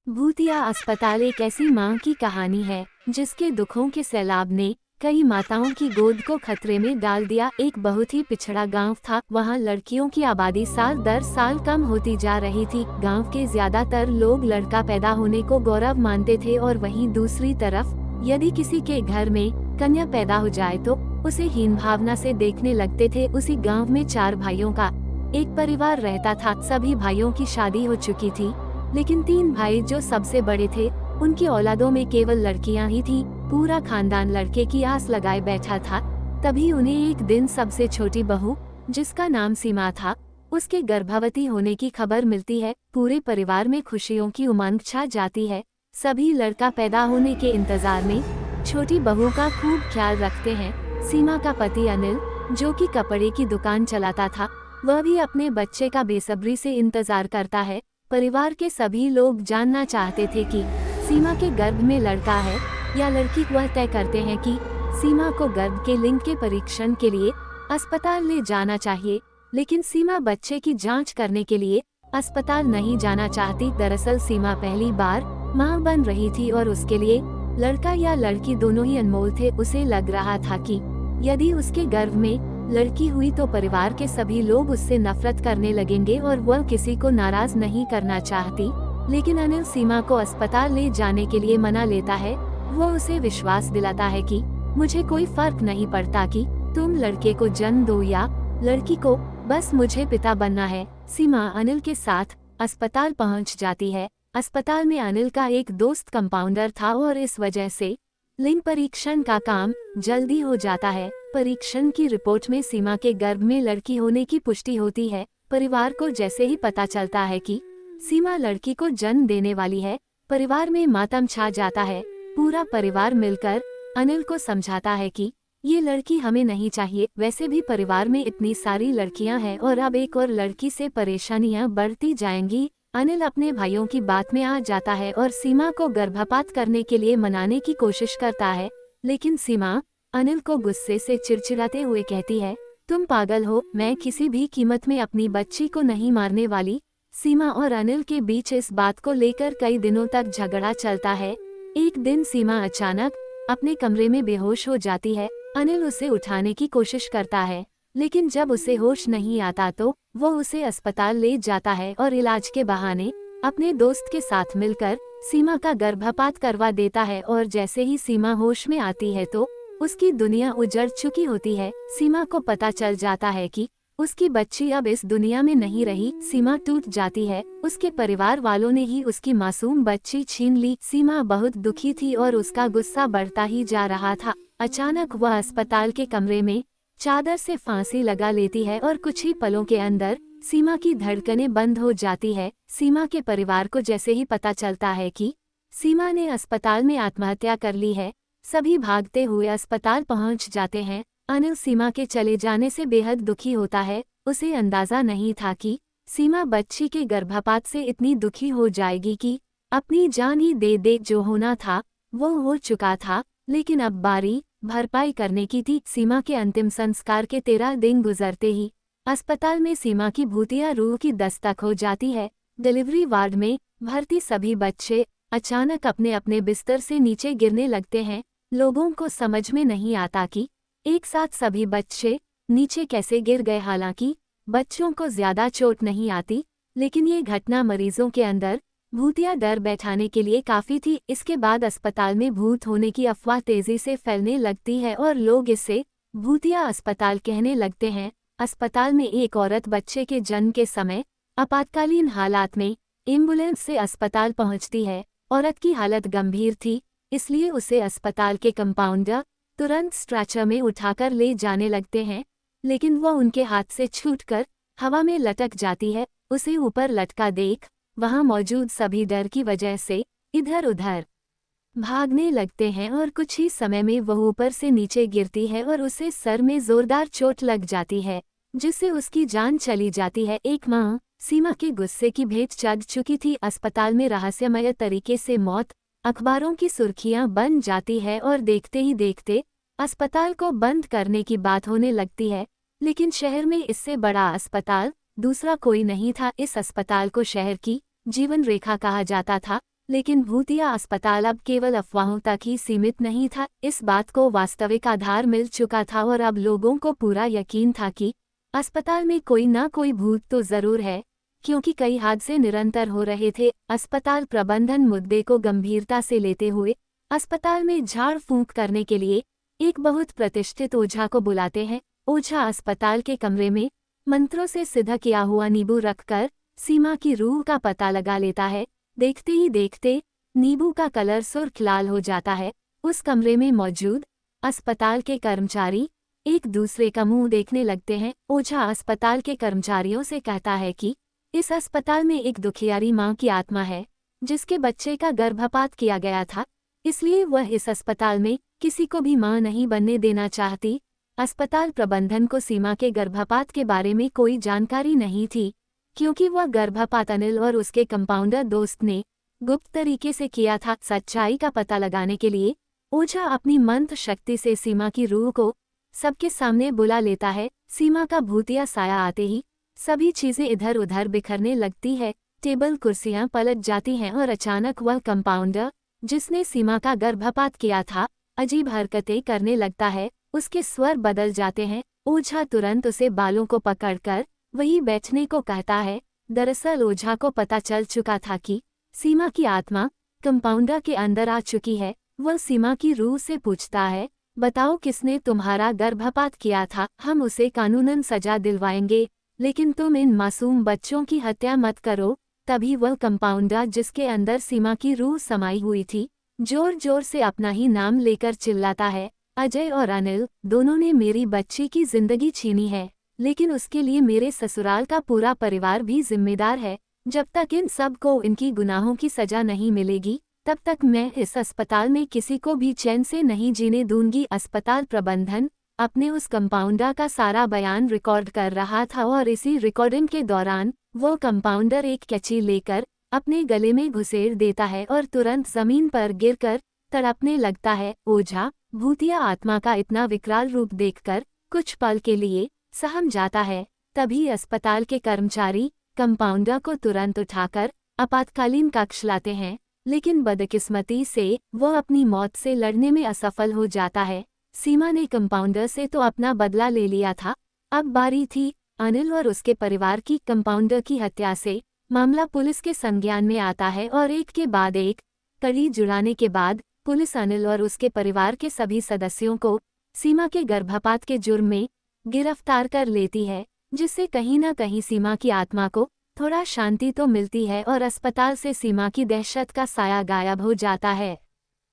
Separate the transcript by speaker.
Speaker 1: भूतिया अस्पताल एक ऐसी मां की कहानी है जिसके दुखों के सैलाब ने कई माताओं की गोद को खतरे में डाल दिया। एक बहुत ही पिछड़ा गांव था। वहां लड़कियों की आबादी साल दर साल कम होती जा रही थी। गांव के ज्यादातर लोग लड़का पैदा होने को गौरव मानते थे और वहीं दूसरी तरफ यदि किसी के घर में कन्या पैदा हो जाए तो उसे हीन भावना से देखने लगते थे। उसी गाँव में 4 भाइयों का एक परिवार रहता था। सभी भाइयों की शादी हो चुकी थी, लेकिन 3 भाई जो सबसे बड़े थे उनकी औलादों में केवल लड़कियां ही थी। पूरा खानदान लड़के की आस लगाए बैठा था। तभी उन्हें एक दिन सबसे छोटी बहू, जिसका नाम सीमा था, उसके गर्भवती होने की खबर मिलती है। पूरे परिवार में खुशियों की उमंग छा जाती है। सभी लड़का पैदा होने के इंतजार में छोटी बहू का खूब ख्याल रखते हैं। सीमा का पति अनिल, जो कि कपड़े की दुकान चलाता था, वह भी अपने बच्चे का बेसब्री से इंतजार करता है। परिवार के सभी लोग जानना चाहते थे कि सीमा के गर्भ में लड़का है या लड़की। वह तय करते हैं कि सीमा को गर्भ के लिंग के परीक्षण के लिए अस्पताल ले जाना चाहिए, लेकिन सीमा बच्चे की जांच करने के लिए अस्पताल नहीं जाना चाहती। दरअसल सीमा पहली बार मां बन रही थी और उसके लिए लड़का या लड़की दोनों ही अनमोल थे। उसे लग रहा था कि यदि उसके गर्भ में लड़की हुई तो परिवार के सभी लोग उससे नफरत करने लगेंगे और वह किसी को नाराज नहीं करना चाहती। लेकिन अनिल सीमा को अस्पताल ले जाने के लिए मना लेता है। वह उसे विश्वास दिलाता है कि मुझे कोई फर्क नहीं पड़ता कि तुम लड़के को जन्म दो या लड़की को, बस मुझे पिता बनना है। सीमा अनिल के साथ अस्पताल पहुंच जाती है। अस्पताल में अनिल का एक दोस्त कंपाउंडर था और इस वजह से लिंग परीक्षण का काम जल्दी हो जाता है। परीक्षण की रिपोर्ट में सीमा के गर्भ में लड़की होने की पुष्टि होती है। परिवार को जैसे ही पता चलता है कि सीमा लड़की को जन्म देने वाली है, परिवार में मातम छा जाता है। पूरा परिवार मिलकर अनिल को समझाता है कि ये लड़की हमें नहीं चाहिए। वैसे भी परिवार में इतनी सारी लड़कियां हैं और अब एक और लड़की से परेशानियां बढ़ती जाएंगी। अनिल अपने भाइयों की बात में आ जाता है और सीमा को गर्भपात करने के लिए मनाने की कोशिश करता है, लेकिन सीमा अनिल को गुस्से से चिड़चिड़ाते हुए कहती है, तुम पागल हो, मैं किसी भी कीमत में अपनी बच्ची को नहीं मारने वाली। सीमा और अनिल के बीच इस बात को लेकर कई दिनों तक झगड़ा चलता है। एक दिन सीमा अचानक अपने कमरे में बेहोश हो जाती है। अनिल उसे उठाने की कोशिश करता है, लेकिन जब उसे होश नहीं आता तो वो उसे अस्पताल ले जाता है और इलाज के बहाने अपने दोस्त के साथ मिलकर सीमा का गर्भपात करवा देता है। और जैसे ही सीमा होश में आती है तो उसकी दुनिया उजड़ चुकी होती है। सीमा को पता चल जाता है कि उसकी बच्ची अब इस दुनिया में नहीं रही। सीमा टूट जाती है। उसके परिवार वालों ने ही उसकी मासूम बच्ची छीन ली। सीमा बहुत दुखी थी और उसका गुस्सा बढ़ता ही जा रहा था। अचानक वह अस्पताल के कमरे में चादर से फांसी लगा लेती है और कुछ ही पलों के अंदर सीमा की धड़कनें बंद हो जाती है। सीमा के परिवार को जैसे ही पता चलता है कि सीमा ने अस्पताल में आत्महत्या कर ली है, सभी भागते हुए अस्पताल पहुंच जाते हैं। अनिल सीमा के चले जाने से बेहद दुखी होता है। उसे अंदाजा नहीं था कि सीमा बच्ची के गर्भपात से इतनी दुखी हो जाएगी कि अपनी जान ही दे दे। जो होना था वो हो चुका था, लेकिन अब बारी भरपाई करने की थी। सीमा के अंतिम संस्कार के 13 दिन गुजरते ही अस्पताल में सीमा की भूतिया रूह की दस्तक हो जाती है। डिलीवरी वार्ड में भर्ती सभी बच्चे अचानक अपने अपने बिस्तर से नीचे गिरने लगते हैं। लोगों को समझ में नहीं आता कि एक साथ सभी बच्चे नीचे कैसे गिर गए। हालांकि बच्चों को ज्यादा चोट नहीं आती, लेकिन ये घटना मरीजों के अंदर भूतिया डर बैठाने के लिए काफी थी। इसके बाद अस्पताल में भूत होने की अफवाह तेजी से फैलने लगती है और लोग इसे भूतिया अस्पताल कहने लगते हैं। अस्पताल में एक औरत बच्चे के जन्म के समय आपातकालीन हालात में एम्बुलेंस से अस्पताल पहुंचती है। औरत की हालत गंभीर थी, इसलिए उसे अस्पताल के कंपाउंडर तुरंत स्ट्रेचर में उठाकर ले जाने लगते हैं, लेकिन वह उनके हाथ से छूटकर हवा में लटक जाती है। उसे ऊपर लटका देख वहां मौजूद सभी डर की वजह से इधर उधर भागने लगते हैं और कुछ ही समय में वह ऊपर से नीचे गिरती है और उसे सर में जोरदार चोट लग जाती है, जिससे उसकी जान चली जाती है। एक मां सीमा के गुस्से की भेंट चढ़ चुकी थी। अस्पताल में रहस्यमय तरीके से मौत अखबारों की सुर्खियां बन जाती है और देखते ही देखते अस्पताल को बंद करने की बात होने लगती है। लेकिन शहर में इससे बड़ा अस्पताल दूसरा कोई नहीं था। इस अस्पताल को शहर की जीवन रेखा कहा जाता था। लेकिन भूतिया अस्पताल अब केवल अफवाहों तक ही सीमित नहीं था। इस बात को वास्तविक आधार मिल चुका था और अब लोगों को पूरा यकीन था कि अस्पताल में कोई ना कोई भूत तो जरूर है, क्योंकि कई हादसे निरंतर हो रहे थे। अस्पताल प्रबंधन मुद्दे को गंभीरता से लेते हुए अस्पताल में झाड़ फूंक करने के लिए एक बहुत प्रतिष्ठित ओझा को बुलाते हैं। ओझा अस्पताल के कमरे में मंत्रों से सिद्ध किया हुआ नींबू रखकर सीमा की रूह का पता लगा लेता है। देखते ही देखते नींबू का कलर सुर्ख लाल हो जाता है। उस कमरे में मौजूद अस्पताल के कर्मचारी एक दूसरे का मुंह देखने लगते हैं। ओझा अस्पताल के कर्मचारियों से कहता है कि इस अस्पताल में एक दुखियारी मां की आत्मा है, जिसके बच्चे का गर्भपात किया गया था, इसलिए वह इस अस्पताल में किसी को भी मां नहीं बनने देना चाहती। अस्पताल प्रबंधन को सीमा के गर्भपात के बारे में कोई जानकारी नहीं थी, क्योंकि वह गर्भपात अनिल और उसके कंपाउंडर दोस्त ने गुप्त तरीके से किया था। सच्चाई का पता लगाने के लिए ओझा अपनी मंत्र शक्ति से सीमा की रूह को सबके सामने बुला लेता है। सीमा का भूतिया साया आते ही सभी चीजें इधर उधर बिखरने लगती है। टेबल कुर्सियां पलट जाती हैं और अचानक वह कंपाउंडर जिसने सीमा का गर्भपात किया था अजीब हरकतें करने लगता है। उसके स्वर बदल जाते हैं। ओझा तुरंत उसे बालों को पकड़कर वहीं बैठने को कहता है। दरअसल ओझा को पता चल चुका था कि सीमा की आत्मा कंपाउंडर के अंदर आ चुकी है। वह सीमा की रूह से पूछता है, बताओ किसने तुम्हारा गर्भपात किया था? हम उसे कानूनन सजा दिलवाएंगे, लेकिन तुम इन मासूम बच्चों की हत्या मत करो। तभी वह कंपाउंडर जिसके अंदर सीमा की रूह समाई हुई थी जोर जोर से अपना ही नाम लेकर चिल्लाता है, अजय और अनिल दोनों ने मेरी बच्ची की जिंदगी छीनी है, लेकिन उसके लिए मेरे ससुराल का पूरा परिवार भी जिम्मेदार है। जब तक इन सब को इनकी गुनाहों की सजा नहीं मिलेगी, तब तक मैं इस अस्पताल में किसी को भी चैन से नहीं जीने दूंगी। अस्पताल प्रबंधन अपने उस कंपाउंडर का सारा बयान रिकॉर्ड कर रहा था और इसी रिकॉर्डिंग के दौरान वो कंपाउंडर एक कैंची लेकर अपने गले में घुसेड़ देता है और तुरंत जमीन पर गिरकर तड़पने लगता है। ओझा भूतिया आत्मा का इतना विकराल रूप देखकर कुछ पल के लिए सहम जाता है। तभी अस्पताल के कर्मचारी कंपाउंडर को तुरंत उठाकर आपातकालीन कक्ष लाते हैं, लेकिन बदकिस्मती से वह अपनी मौत से लड़ने में असफल हो जाता है। सीमा ने कंपाउंडर से तो अपना बदला ले लिया था, अब बारी थी अनिल और उसके परिवार की। कंपाउंडर की हत्या से मामला पुलिस के संज्ञान में आता है और एक के बाद एक कड़ी जुड़ाने के बाद पुलिस अनिल और उसके परिवार के सभी सदस्यों को सीमा के गर्भपात के जुर्म में गिरफ्तार कर लेती है, जिससे कहीं न कहीं सीमा की आत्मा को थोड़ा शांति तो मिलती है और अस्पताल से सीमा की दहशत का साया गायब हो जाता है।